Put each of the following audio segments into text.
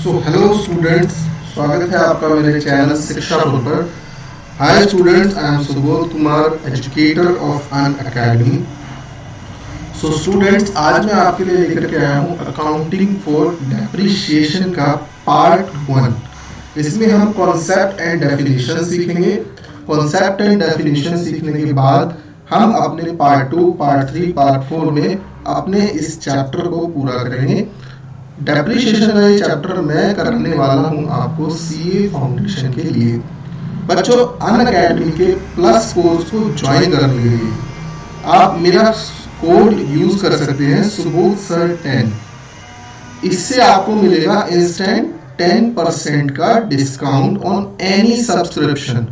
Hello students, स्वागत है आपका मेरे चैनल शिक्षा पुर पर। Hi students, I am Subodh Kumar, educator of an academy. So students, आज मैं आपके लिए लेकर के आया हूँ अकाउंटिंग फॉर डेप्रिसिएशन का पार्ट 1। इसमें हम कॉन्सेप्ट एंड डेफिनेशन सीखेंगे। कॉन्सेप्ट एंड डेफिनेशन सीखने के बाद हम अपने पार्ट 2, पार्ट 3, पार्ट 4 में अपने इस चैप्टर को पूरा करेंगे। डेप्रिसिएशन का ये चैप्टर मैं करने वाला हूँ आपको सीए फाउंडेशन के लिए। बच्चों, अन अकेडमी के प्लस कोर्स को ज्वाइन करने के लिए आप मेरा कोड यूज कर सकते हैं, सुबोध सर 10। इससे आपको मिलेगा इंस्टेंट 10% का डिस्काउंट ऑन एनी सब्सक्रिप्शन।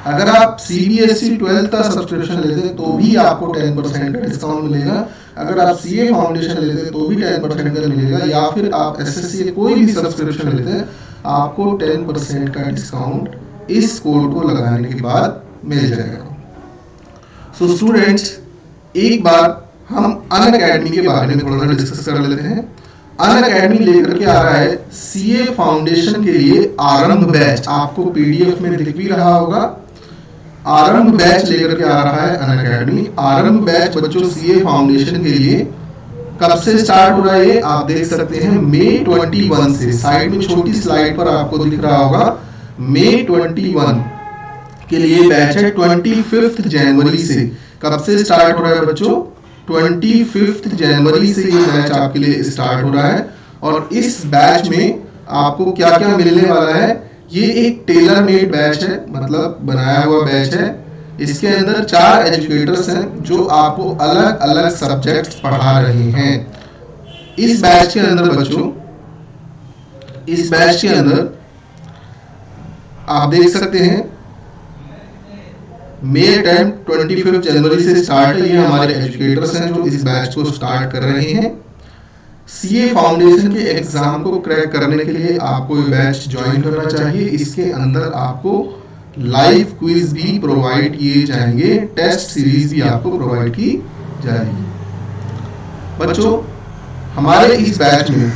अगर आप सीबीएसई 12th का सब्सक्रिप्शन लेते हैं तो भी आपको 10% का डिस्काउंट मिलेगा। अगर आप सीए फाउंडेशन लेते हैं तो भी 10% का मिलेगा, या फिर आप एसएससी कोई भी सब्सक्रिप्शन लेते हैं आपको 10% का डिस्काउंट इस कोड को लगाने के बाद मिल जाएगा। सो स्टूडेंट्स, एक बार हम अन अकेडमी के बारे में थोड़ा सा डिस्कस कर लेते हैं। अन अकेडमी लेकर के आ रहा है सीए फाउंडेशन के लिए आरंभ बैच। आपको पीडीएफ में दिख भी रहा होगा, आरंभ बैच लेकर के आ रहा है अन अकेडमी। आरंभ बैच बच्चों सीए फाउंडेशन के लिए कब से स्टार्ट हो रहा है ये आप देख सकते हैं, मई 21 से। साइड में छोटी स्लाइड पर आपको दिख रहा होगा मई 21 के लिए बैच है। 25 जनवरी से कब से स्टार्ट हो रहा है बच्चों? 25 जनवरी से ये बैच आपके लिए स्टार्ट हो रहा है। और इस बैच में आपको क्या क्या मिलने वाला है, ये एक टेलर मेड बैच है, मतलब बनाया हुआ बैच है। इसके अंदर 4 एजुकेटर्स हैं जो आपको अलग अलग सब्जेक्ट्स पढ़ा रहे हैं। इस बैच के अंदर बच्चों, इस बैच के अंदर आप देख सकते हैं मई 10 25 जनवरी से स्टार्ट है। ये हमारे एजुकेटर्स हैं जो इस बैच को स्टार्ट कर रहे हैं। सीए फाउंडेशन के एग्जाम को क्रैक करने के लिए आपको ये बैच ज्वाइन करना चाहिए। इसके अंदर आपको लाइव क्विज भी प्रोवाइड किए जाएंगे, टेस्ट सीरीज भी आपको प्रोवाइड की जाएगी। बच्चों, हमारे इस बैच में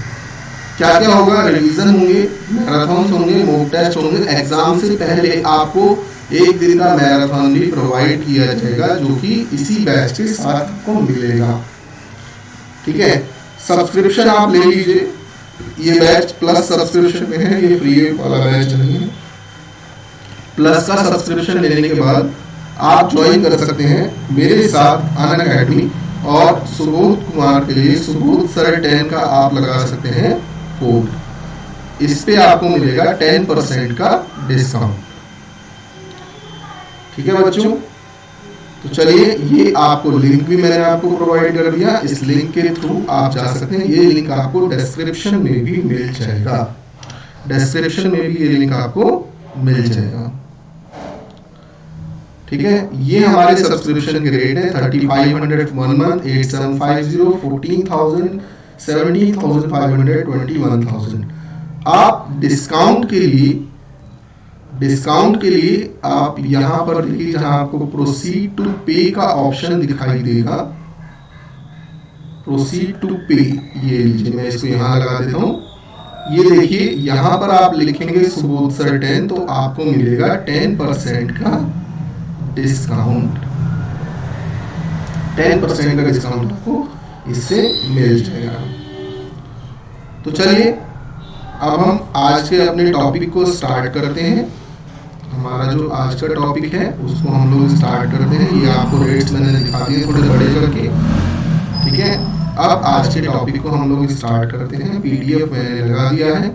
क्या क्या होगा? रिवीजन होंगे, मैराथन होंगे, मॉक टेस्ट होंगे। एग्जाम से पहले आपको एक दिन का मैराथन भी प्रोवाइड किया जाएगा जो कि इसी बैच के साथ आपको मिलेगा। ठीक है, सब्सक्रिप्शन आप ले लीजिए। ये बैच प्लस सब्सक्रिप्शन में है, ये फ्री वाला बैच नहीं है। प्लस का सब्सक्रिप्शन लेने के बाद आप ज्वाइन कर सकते हैं मेरे साथ अन अकेडमी। और सुबोध कुमार के लिए सुबोध सर 10 का आप लगा सकते हैं कोड। इस पे आपको मिलेगा 10% का डिस्काउंट। ठीक है बच्चों, तो चलिए, ये आपको लिंक भी मैंने आपको प्रोवाइड कर दिया। इस लिंक के थ्रू आप जा सकते हैं। ये लिंक आपको डिस्क्रिप्शन में भी मिल जाएगा, डिस्क्रिप्शन में भी ये लिंक आपको मिल जाएगा। ठीक है, ये हमारे सब्सक्रिप्शन के रेट है 3500 1 मंथ, 8750, 14000, 17500, 21000। आप डिस्काउंट के लिए आप यहां पर देखिए, जहां आपको प्रोसीड टू पे का ऑप्शन दिखाई देगा, प्रोसीड टू पे, ये लीजिए, मैं इसको यहां लगा देता हूं। ये देखिए, यहां पर आप लिखेंगे सुबोध सर 10 तो आपको मिलेगा 10% का डिस्काउंट। 10% का डिस्काउंट आपको इससे मिल जाएगा। तो चलिए, अब हम आज के अपने टॉपिक को स्टार्ट करते हैं। हमारा जो आज का टॉपिक है उसको हम लोग स्टार्ट करते हैं। ये आपको रेट्स मैंने दिखा दिए थोड़े बड़े करके। ठीक है, अब आज के टॉपिक को हम लोग स्टार्ट करते हैं। पीडीएफ मैंने लगा दिया है।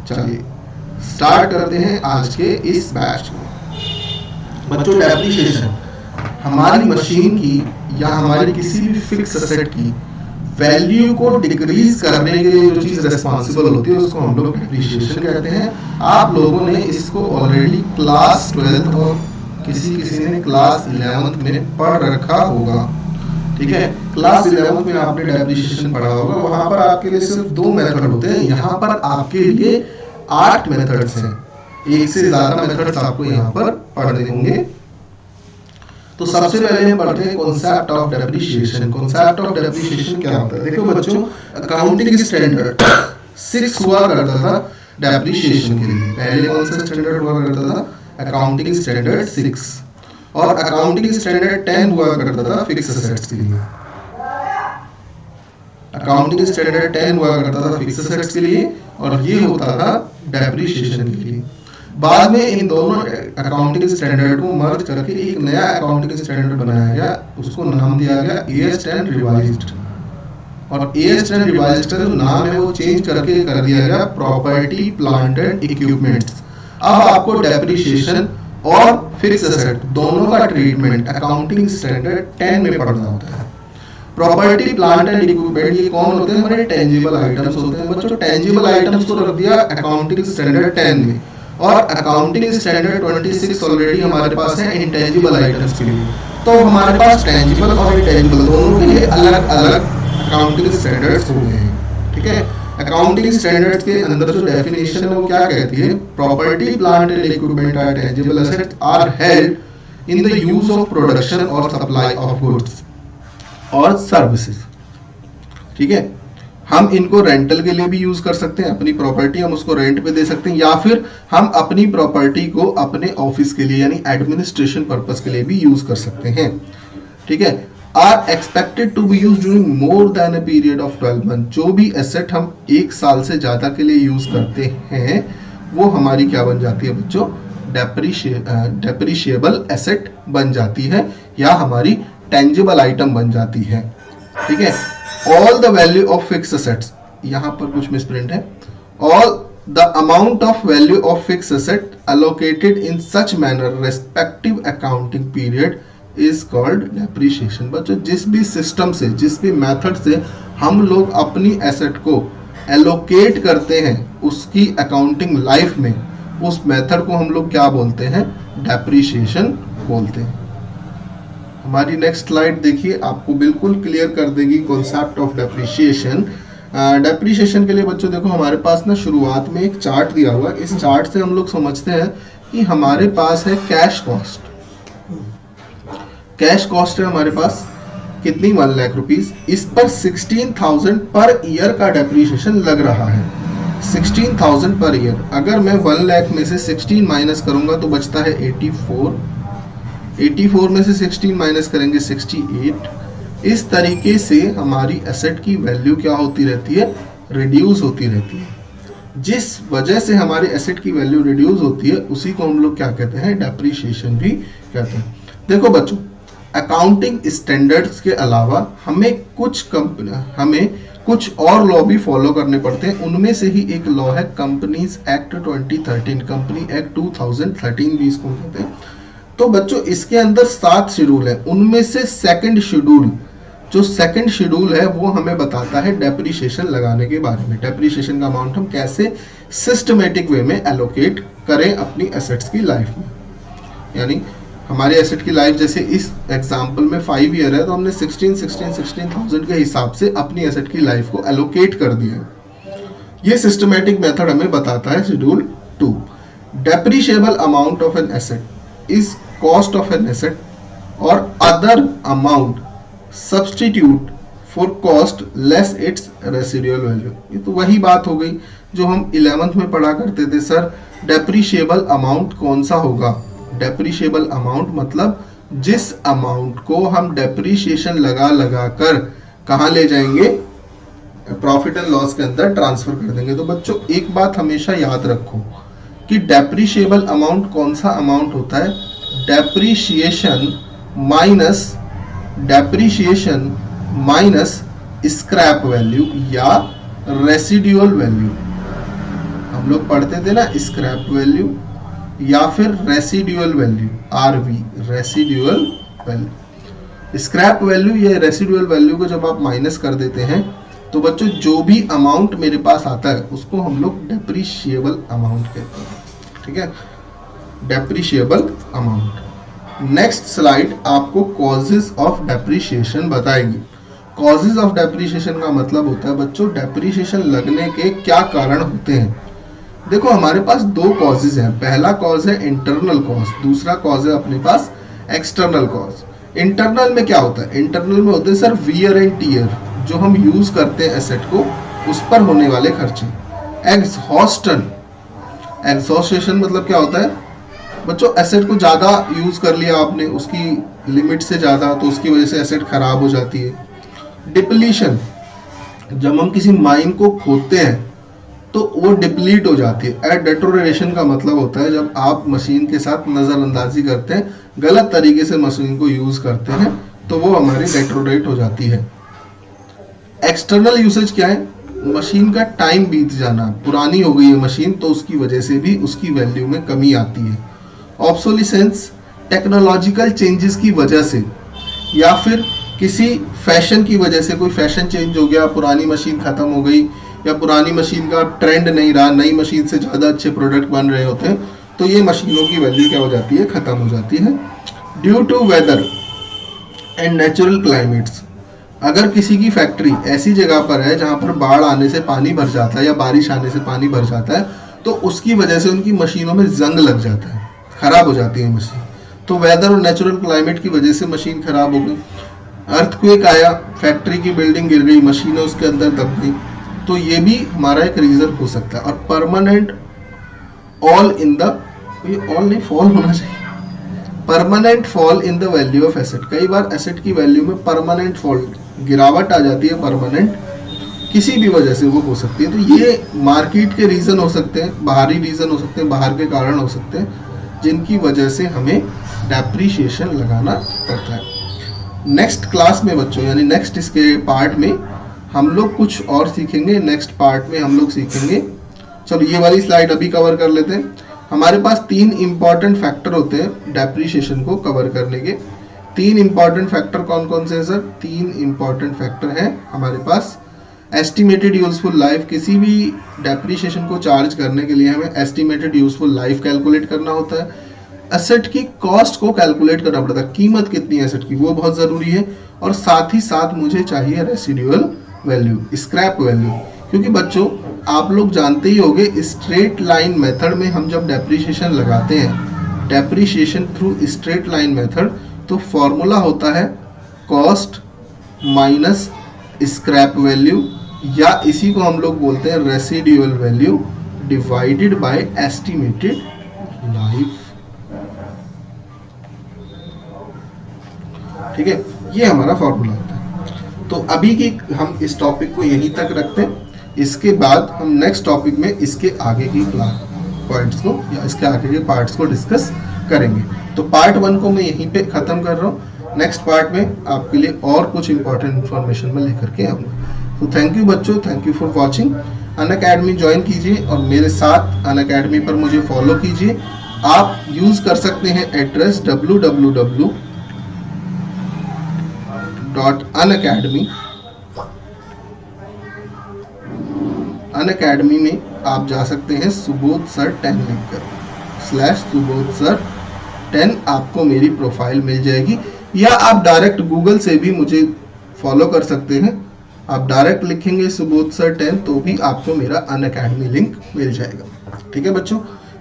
चलिए स्टार्ट करते हैं आज के इस बैच को। बच्चों, डेप्रिसिएशन हमारी मशीन की या हमारी किसी भी फिक्स एसेट की वैल्यू को डिक्रीज करने के लिए जो चीज रेस्पॉन्सिबल होती है उसको हम लोग डेप्रिसिएशन कहते हैं। आप लोगों ने इसको ऑलरेडी क्लास 12th और किसी ने क्लास 11th में पढ़ रखा होगा। ठीक है, क्लास 11th में आपने डेप्रिसिएशन पढ़ा होगा। वहां पर आपके लिए सिर्फ 2 मेथड होते हैं, यहाँ पर आपके लिए 8 मेथड्स हैं। एक से ज्यादा मेथड्स आपको यहाँ पर पढ़ने होंगे। तो सबसे पहले हम पढ़ते हैं concept of depreciation. Concept of depreciation क्या होता है? देखो बच्चों, अकाउंटिंग स्टैंडर्ड 6 हुआ करता था डेप्रिसिएशन के लिए। पहले कौन सा स्टैंडर्ड हुआ करता था? अकाउंटिंग स्टैंडर्ड 6, और अकाउंटिंग स्टैंडर्ड 10 हुआ करता था फिक्स एसेट्स के लिए। अकाउंटिंग स्टैंडर्ड 10 हुआ करता था फिक्स एसेट्स के लिए, और ये होता था डेप्रिसिएशन के लिए। बाद में इन दोनों अकाउंटिंग स्टैंडर्ड को मर्ज करके एक नया अकाउंटिंग स्टैंडर्ड बनाया गया, उसको नाम दिया गया AS10 रिवाइज्ड। और AS10 रिवाइज्ड का जो नाम है वो चेंज करके कर दिया गया प्रॉपर्टी प्लांट एंड इक्विपमेंट्स। अब आपको डेप्रिसिएशन और फिक्स एसेट दोनों का ट्रीटमेंट अकाउंटिंग स्टैंडर्ड 10 में पढ़ना होता है। प्रॉपर्टी प्लांट एंड इक्विपमेंट ये कौन होते हैं? हमारे टेंजिबल आइटम्स होते हैं बच्चों। टेंजिबल आइटम्स को रख दिया अकाउंटिंग स्टैंडर्ड 10 में, और अकाउंटिंग स्टैंडर्ड 26 ऑलरेडी हमारे पास है इंटेंजिबल आइटम्स के लिए। तो हमारे पास टेंजिबल और इंटेंजिबल दोनों के लिए अलग अलग अकाउंटिंग स्टैंडर्ड्स हो गए हैं। ठीक है, अकाउंटिंग स्टैंडर्ड्स के अंदर जो डेफिनेशन है वो क्या कहती है? Property plant and equipment are tangible assets are held in the use of production और सप्लाई ऑफ गुड्स और सर्विसेज। ठीक है, हम इनको रेंटल के लिए भी यूज कर सकते हैं, अपनी प्रॉपर्टी हम उसको रेंट पे दे सकते हैं, या फिर हम अपनी प्रॉपर्टी को अपने ऑफिस के लिए यानी एडमिनिस्ट्रेशन पर्पस के लिए भी यूज कर सकते हैं। ठीक है, are expected to be use during more than a period of 12 month. जो भी एसेट हम 1 साल से ज्यादा के लिए यूज करते हैं वो हमारी क्या बन जाती है बच्चों? डेप्रिशिएबल एसेट बन जाती है, या हमारी टेंजिबल आइटम बन जाती है। ठीक है, all the value of fix assets, यहां पर कुछ मिसप्रिंट है। All the amount of value of fix asset allocated in such manner respective accounting period is called depreciation. बच्चों जिस भी सिस्टम से, जिस भी मेथड से हम लोग अपनी एसेट को एलोकेट करते हैं उसकी अकाउंटिंग लाइफ में, उस मेथड को हम लोग क्या बोलते हैं? डेप्रिसिएशन बोलते हैं। हमारी नेक्स्ट स्लाइड देखिए, आपको बिल्कुल क्लियर कर देगी कॉन्सेप्ट ऑफ डेप्रिसिएशन। डेप्रिसिएशन के लिए बच्चों देखो हमारे पास ना शुरुआत में एक चार्ट दिया हुआ है। इस चार्ट से हम लोग समझते हैं कि हमारे पास है कैश कॉस्ट। कैश कॉस्ट है हमारे पास कितनी? 1 लाख रुपीज। इस पर 16,000 पर ईयर का डेप्रिसिएशन लग रहा है। 16,000 पर ईयर। अगर मैं 1 लाख में से 16 माइनस करूंगा तो बचता है 84। 84 में से 16 माइनस करेंगे 68। इस तरीके से हमारी एसेट की वैल्यू क्या होती रहती है? रिड्यूस होती रहती है। जिस वजह से हमारे एसेट की वैल्यू रिड्यूस होती है उसी को हम लोग क्या कहते हैं? डेप्रिसिएशन भी कहते हैं। देखो बच्चों, अकाउंटिंग स्टैंडर्ड्स के अलावा हमें कुछ और लॉ भी फॉलो करने पड़ते हैं। उनमें से ही एक लॉ है कंपनीज एक्ट 2013, कंपनी एक्ट 2013 भी इसको कहते हैं। तो बच्चों इसके अंदर 7 शेड्यूल है, उनमें से सेकंड शेड्यूल है वो हमें बताता है डेप्रिसिएशन लगाने के बारे में। डेप्रिसिएशन का अमाउंट हम कैसे सिस्टमेटिक वे में एलोकेट करें अपनी एसेट्स की लाइफ में। यानी हमारे एसेट की लाइफ जैसे इस एग्जांपल में 5 ईयर है तो हमने 16,000 के हिसाब से अपनी एसेट की लाइफ को एलोकेट कर दिया। ये सिस्टमेटिक मेथड हमें बताता है schedule 2। Depreciable amount of an asset is cost of an asset और other amount substitute for cost less its residual value. ये तो वही बात हो गई जो हम 11th में पढ़ा करते थे सर। डेप्रिशिएबल अमाउंट कौन सा होगा? डेप्रिशिएबल अमाउंट मतलब जिस अमाउंट को हम डेप्रिशिएशन लगा कर कहाँ ले जाएंगे? प्रॉफिट एंड लॉस के अंदर ट्रांसफर कर देंगे। तो बच्चों एक बात हमेशा याद रखो कि डेप्रिशिएबल अमाउंट कौन सा अमाउंट होता है? डेप्रिशिएशन माइनस स्क्रैप वैल्यू या रेसिडुअल वैल्यू। हम लोग पढ़ते थे ना स्क्रैप वैल्यू या फिर residual value, RV, residual value. Scrap value या रेसिडुअल वैल्यू को जब आप माइनस कर देते हैं तो बच्चों जो भी अमाउंट मेरे पास आता है उसको हम लोग डेप्रिशिएबल अमाउंट कहते हैं। ठीक है, डेप्रिशिएबल अमाउंट। नेक्स्ट स्लाइड आपको कॉजेज ऑफ डेप्रिशिएशन बताएगी। कॉजेज ऑफ डेप्रिशिएशन का मतलब होता है बच्चों डेप्रिशिएशन लगने के क्या कारण होते हैं। देखो हमारे पास 2 कॉजेज हैं। पहला कॉज है इंटरनल कॉज, दूसरा कॉज है अपने पास एक्सटर्नल कॉज। इंटरनल में क्या होता है? इंटरनल में होते हैं सर वियर एंड टीयर, जो हम यूज करते हैं एसेट को, उस पर होने वाले खर्चे। एग्जॉस्टन, एग्जॉस्टेशन मतलब क्या होता है बच्चों, एसेट को ज़्यादा यूज़ कर लिया आपने, उसकी लिमिट से ज़्यादा, तो उसकी वजह से एसेट खराब हो जाती है। डिप्लीशन, जब हम किसी माइन को खोदते हैं तो वो डिप्लीट हो जाती है। डेटोरेशन का मतलब होता है जब आप मशीन के साथ नज़रअंदाजी करते हैं, गलत तरीके से मशीन को यूज़ करते हैं, तो वो हमारी डेटोरेट हो जाती है। एक्सटर्नल यूसेज क्या है, मशीन का टाइम बीत जाना, पुरानी हो गई है मशीन तो उसकी वजह से भी उसकी वैल्यू में कमी आती है। ऑब्सोलिसेंस, टेक्नोलॉजिकल चेंजेस की वजह से या फिर किसी फैशन की वजह से, कोई फैशन चेंज हो गया, पुरानी मशीन खत्म हो गई या पुरानी मशीन का ट्रेंड नहीं रहा, नई मशीन से ज़्यादा अच्छे प्रोडक्ट बन रहे होते हैं, तो ये मशीनों की वैल्यू क्या हो जाती है, ख़त्म हो जाती है। Due to weather and natural climates, अगर किसी की फैक्ट्री ऐसी जगह पर है जहाँ पर बाढ़ आने से पानी भर जाता है या बारिश आने से पानी भर जाता है, तो उसकी वजह से उनकी मशीनों में जंग लग जाता है, खराब हो जाती है मशीन। तो वेदर और नेचुरल क्लाइमेट की वजह से मशीन खराब हो गई। अर्थक्वेक आया, फैक्ट्री की बिल्डिंग गिर गई, मशीनें उसके अंदर दब गई, तो ये भी हमारा एक रीजन हो सकता है। और परमानेंट ऑल इन द, ये ऑल नहीं, फॉल होना चाहिए, permanent fall in the value of asset, कई बार एसेट की वैल्यू में परमानेंट फॉल, गिरावट आ जाती है परमानेंट, किसी भी वजह से वो हो सकती है। तो ये मार्केट के रीजन हो सकते हैं, बाहरी रीजन हो सकते हैं, बाहर के कारण हो सकते हैं, जिनकी वजह से हमें डेप्रीशिएशन लगाना पड़ता है। नेक्स्ट क्लास में बच्चों, यानी नेक्स्ट इसके पार्ट में हम लोग कुछ और सीखेंगे। नेक्स्ट पार्ट में हम लोग सीखेंगे, चलो ये वाली स्लाइड अभी कवर कर लेते हैं। हमारे पास 3 इंपॉर्टेंट फैक्टर होते हैं डेप्रीशिएशन को कवर करने के। 3 इंपॉर्टेंट फैक्टर कौन कौन से हैं सर? 3 इंपॉर्टेंट फैक्टर हैं हमारे पास। एस्टिमेटेड यूजफुल लाइफ, किसी भी डेप्रीशिएशन को चार्ज करने के लिए हमें एस्टिमेटेड यूजफुल लाइफ कैलकुलेट करना होता है। एसेट की कॉस्ट को कैलकुलेट करना पड़ता है, कीमत कितनी है एसेट की, वो बहुत ज़रूरी है। और साथ ही साथ मुझे चाहिए रेसिडुअल वैल्यू, स्क्रैप वैल्यू, क्योंकि बच्चों आप लोग जानते ही होंगे स्ट्रेट लाइन मेथड में हम जब डेप्रीशिएशन लगाते हैं, depreciation through straight line method, तो फॉर्मूला होता है कॉस्ट माइनस स्क्रैप वैल्यू, या इसी को हम लोग बोलते हैं residual value divided by estimated life. ठीक है, ये हमारा फॉर्मूला होता है। तो अभी की हम इस टॉपिक को यहीं तक रखते हैं, इसके बाद हम नेक्स्ट टॉपिक में इसके आगे की क्लास पॉइंट्स को या इसके आगे के पार्ट्स को डिस्कस करेंगे। तो पार्ट 1 को मैं यहीं पे ख़त्म कर रहा हूँ। नेक्स्ट पार्ट में आपके लिए और कुछ इंपॉर्टेंट इन्फॉर्मेशन मैं लेकर के आऊँगा। तो थैंक यू बच्चों, thank you for watching. Unacademy join कीजिए और मेरे साथ अनअकैडमी पर मुझे फॉलो कीजिए। आप यूज़ कर सकते हैं एड्रेस www.unacademy। अनअकैडमी में आप जा सकते हैं सुबोध सर 10 लिखकर /सुबोध सर 10, आपको मेरी प्रोफाइल मिल जाएगी। या आप डायरेक्ट गूगल से भी मुझे फॉलो कर सकते हैं। आप डायरेक्ट लिखेंगे सुबोध सर 10 तो भी आपको मेरा अनअकैडमी लिंक मिल जाएगा। ठीक है बच्चों,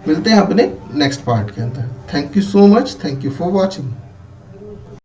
मिलते हैं अपने नेक्स्ट पार्ट के अंदर। Thank you so much, thank you for watching.